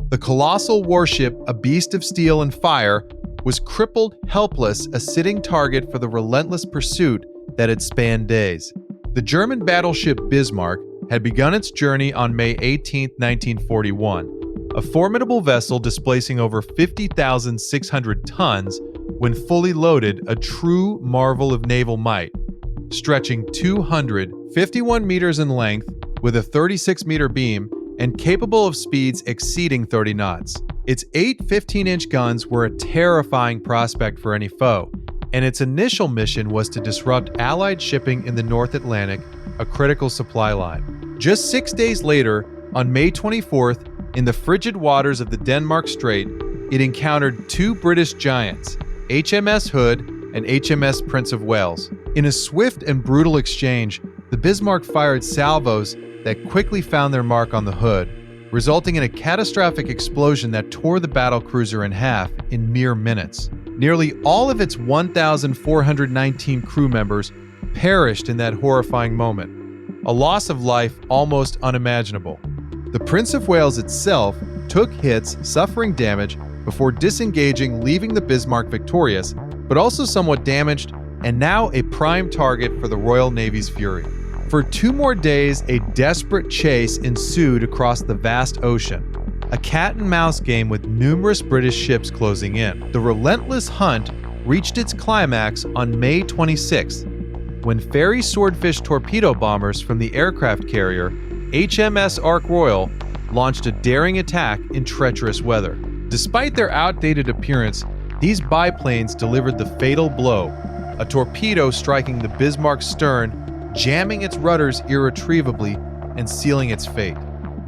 The colossal warship, a beast of steel and fire, was crippled, helpless, a sitting target for the relentless pursuit that had spanned days. The German battleship Bismarck had begun its journey on May 18, 1941, a formidable vessel displacing over 50,600 tons when fully loaded, a true marvel of naval might, stretching 251 meters in length with a 36-meter beam and capable of speeds exceeding 30 knots. Its 8 15-inch guns were a terrifying prospect for any foe, and its initial mission was to disrupt Allied shipping in the North Atlantic, a critical supply line. Just 6 days later, on May 24th, in the frigid waters of the Denmark Strait, it encountered two British giants, HMS Hood and HMS Prince of Wales. In a swift and brutal exchange, the Bismarck fired salvos that quickly found their mark on the Hood, resulting in a catastrophic explosion that tore the battlecruiser in half in mere minutes. Nearly all of its 1,419 crew members perished in that horrifying moment, a loss of life almost unimaginable. The Prince of Wales itself took hits, suffering damage, before disengaging, leaving the Bismarck victorious, but also somewhat damaged, and now a prime target for the Royal Navy's fury. For 2 more days, a desperate chase ensued across the vast ocean, a cat-and-mouse game with numerous British ships closing in. The relentless hunt reached its climax on May 26th, when Fairey Swordfish torpedo bombers from the aircraft carrier HMS Ark Royal launched a daring attack in treacherous weather. Despite their outdated appearance, these biplanes delivered the fatal blow, a torpedo striking the Bismarck's stern, jamming its rudders irretrievably and sealing its fate.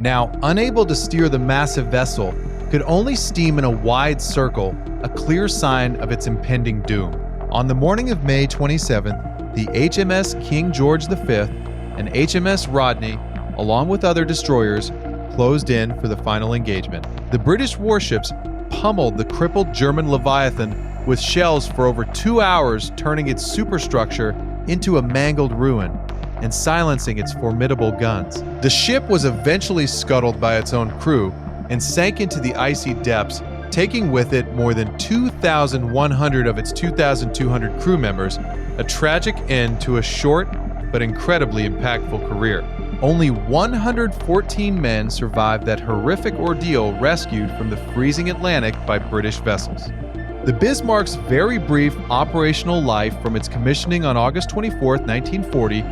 Now, unable to steer the massive vessel, could only steam in a wide circle, a clear sign of its impending doom. On the morning of May 27th, the HMS King George V and HMS Rodney, along with other destroyers, closed in for the final engagement. The British warships pummeled the crippled German Leviathan with shells for over 2 hours, turning its superstructure into a mangled ruin and silencing its formidable guns. The ship was eventually scuttled by its own crew and sank into the icy depths, taking with it more than 2,100 of its 2,200 crew members, a tragic end to a short but incredibly impactful career. Only 114 men survived that horrific ordeal, rescued from the freezing Atlantic by British vessels. The Bismarck's very brief operational life, from its commissioning on August 24, 1940,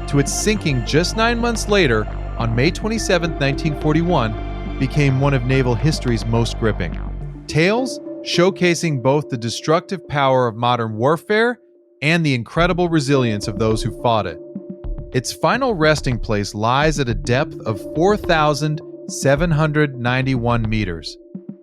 to its sinking just 9 months later on May 27, 1941, became one of naval history's most gripping. Tales showcasing both the destructive power of modern warfare and the incredible resilience of those who fought it. Its final resting place lies at a depth of 4,791 meters,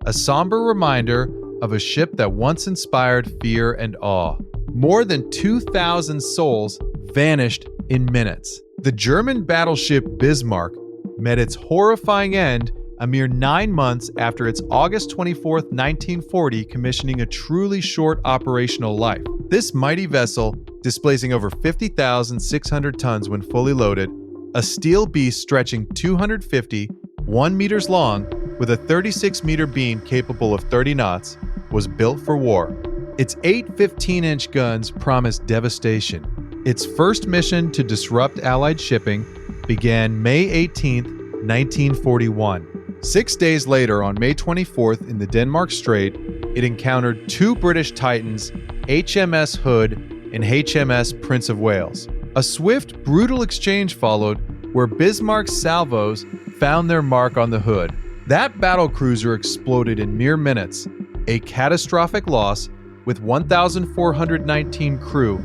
a somber reminder of a ship that once inspired fear and awe. More than 2,000 souls vanished in minutes. The German battleship Bismarck met its horrifying end a mere 9 months after its August 24, 1940 commissioning, a truly short operational life. This mighty vessel, displacing over 50,600 tons when fully loaded, a steel beast stretching 251 meters long with a 36-meter beam capable of 30 knots, was built for war. Its 8 15-inch guns promised devastation. Its first mission to disrupt Allied shipping began May 18, 1941. 6 days later, on May 24th, in the Denmark Strait, it encountered 2 British Titans, HMS Hood and HMS Prince of Wales. A swift, brutal exchange followed, where Bismarck's salvos found their mark on the Hood. That battlecruiser exploded in mere minutes, a catastrophic loss, with 1,419 crew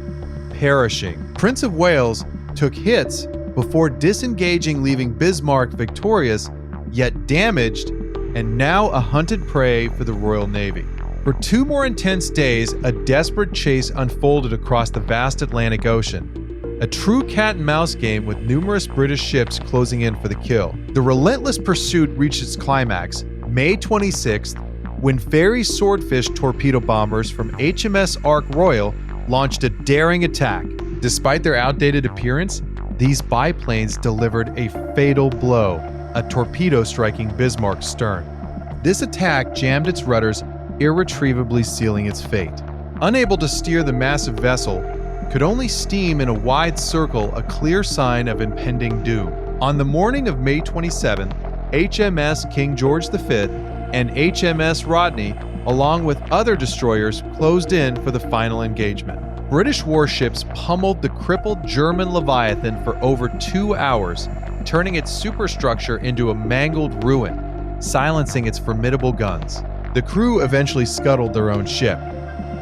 perishing. Prince of Wales took hits before disengaging, leaving Bismarck victorious, yet damaged, and now a hunted prey for the Royal Navy. For 2 more intense days, a desperate chase unfolded across the vast Atlantic Ocean, a true cat-and-mouse game with numerous British ships closing in for the kill. The relentless pursuit reached its climax May 26th, when Fairey Swordfish torpedo bombers from HMS Ark Royal launched a daring attack. Despite their outdated appearance, these biplanes delivered a fatal blow, a torpedo striking Bismarck's stern. This attack jammed its rudders, irretrievably sealing its fate. Unable to steer the massive vessel, could only steam in a wide circle, a clear sign of impending doom. On the morning of May 27, HMS King George V and HMS Rodney, along with other destroyers, closed in for the final engagement. British warships pummeled the crippled German Leviathan for over 2 hours, turning its superstructure into a mangled ruin, silencing its formidable guns. The crew eventually scuttled their own ship.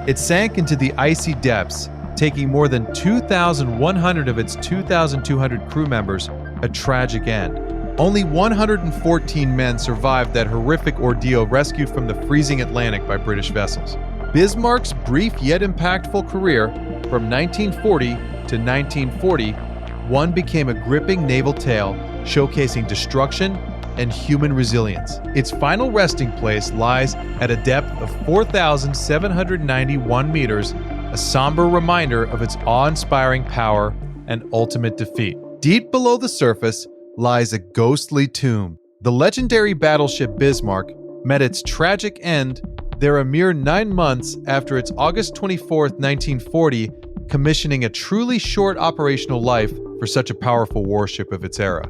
It sank into the icy depths, taking more than 2,100 of its 2,200 crew members, a tragic end. Only 114 men survived that horrific ordeal, rescued from the freezing Atlantic by British vessels. Bismarck's brief yet impactful career from 1940 to 1941 became a gripping naval tale showcasing destruction and human resilience. Its final resting place lies at a depth of 4,791 meters, a somber reminder of its awe-inspiring power and ultimate defeat. Deep below the surface lies a ghostly tomb. The legendary battleship Bismarck met its tragic end there a mere 9 months after its August 24, 1940, commissioning a truly short operational life for such a powerful warship of its era.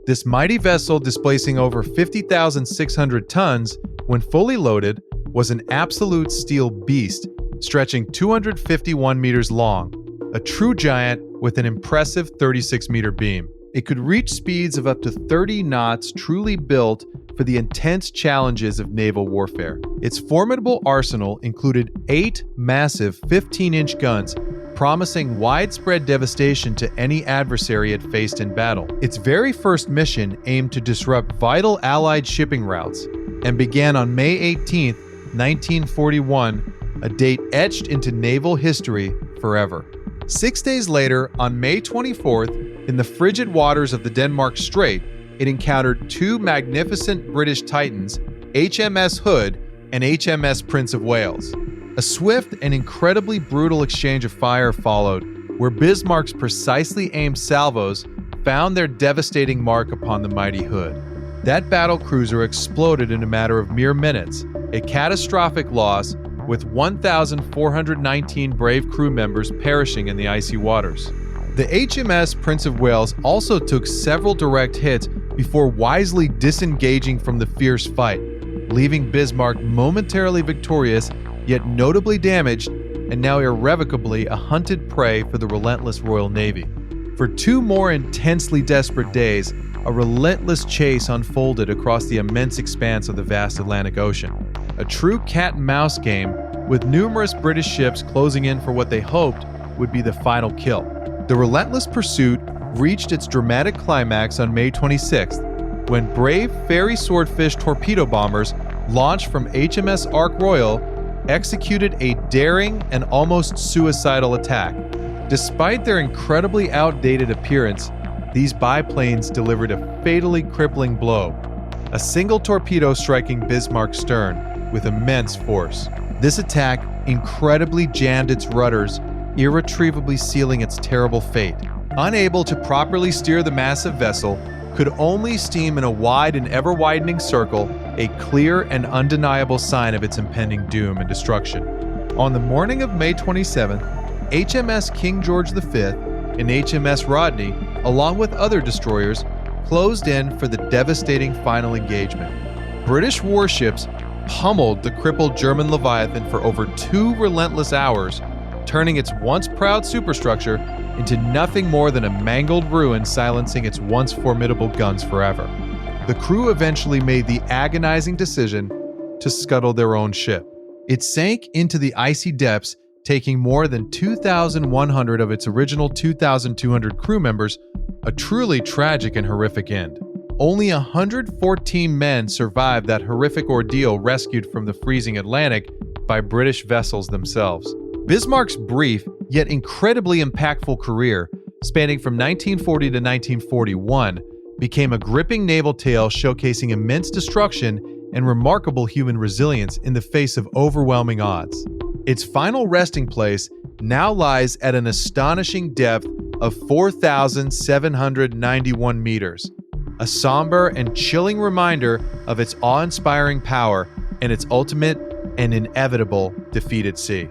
This mighty vessel, displacing over 50,600 tons when fully loaded, was an absolute steel beast, stretching 251 meters long, a true giant with an impressive 36-meter beam. It could reach speeds of up to 30 knots, truly built for the intense challenges of naval warfare. Its formidable arsenal included 8 massive 15-inch guns, promising widespread devastation to any adversary it faced in battle. Its very first mission aimed to disrupt vital Allied shipping routes and began on May 18, 1941, a date etched into naval history forever. 6 days later, on May 24th, in the frigid waters of the Denmark Strait, it encountered 2 magnificent British Titans, HMS Hood and HMS Prince of Wales. A swift and incredibly brutal exchange of fire followed, where Bismarck's precisely aimed salvos found their devastating mark upon the mighty Hood. That battle cruiser exploded in a matter of mere minutes, a catastrophic loss, with 1,419 brave crew members perishing in the icy waters. The HMS Prince of Wales also took several direct hits before wisely disengaging from the fierce fight, leaving Bismarck momentarily victorious, yet notably damaged, and now irrevocably a hunted prey for the relentless Royal Navy. For 2 more intensely desperate days, a relentless chase unfolded across the immense expanse of the vast Atlantic Ocean. A true cat-and-mouse game, with numerous British ships closing in for what they hoped would be the final kill. The relentless pursuit reached its dramatic climax on May 26th, when brave Fairy Swordfish torpedo bombers launched from HMS Ark Royal executed a daring and almost suicidal attack. Despite their incredibly outdated appearance, these biplanes delivered a fatally crippling blow, a single torpedo striking Bismarck's stern with immense force. This attack incredibly jammed its rudders, irretrievably sealing its terrible fate. Unable to properly steer the massive vessel, could only steam in a wide and ever-widening circle, a clear and undeniable sign of its impending doom and destruction. On the morning of May 27th, HMS King George V and HMS Rodney, along with other destroyers, closed in for the devastating final engagement. British warships pummeled the crippled German Leviathan for over 2 relentless hours, turning its once proud superstructure into nothing more than a mangled ruin, silencing its once formidable guns forever. The crew eventually made the agonizing decision to scuttle their own ship. It sank into the icy depths, taking more than 2,100 of its original 2,200 crew members, a truly tragic and horrific end. Only 114 men survived that horrific ordeal, rescued from the freezing Atlantic by British vessels themselves. Bismarck's brief yet incredibly impactful career, spanning from 1940 to 1941, became a gripping naval tale showcasing immense destruction and remarkable human resilience in the face of overwhelming odds. Its final resting place now lies at an astonishing depth of 4,791 meters, a somber and chilling reminder of its awe-inspiring power and its ultimate and inevitable defeat at sea.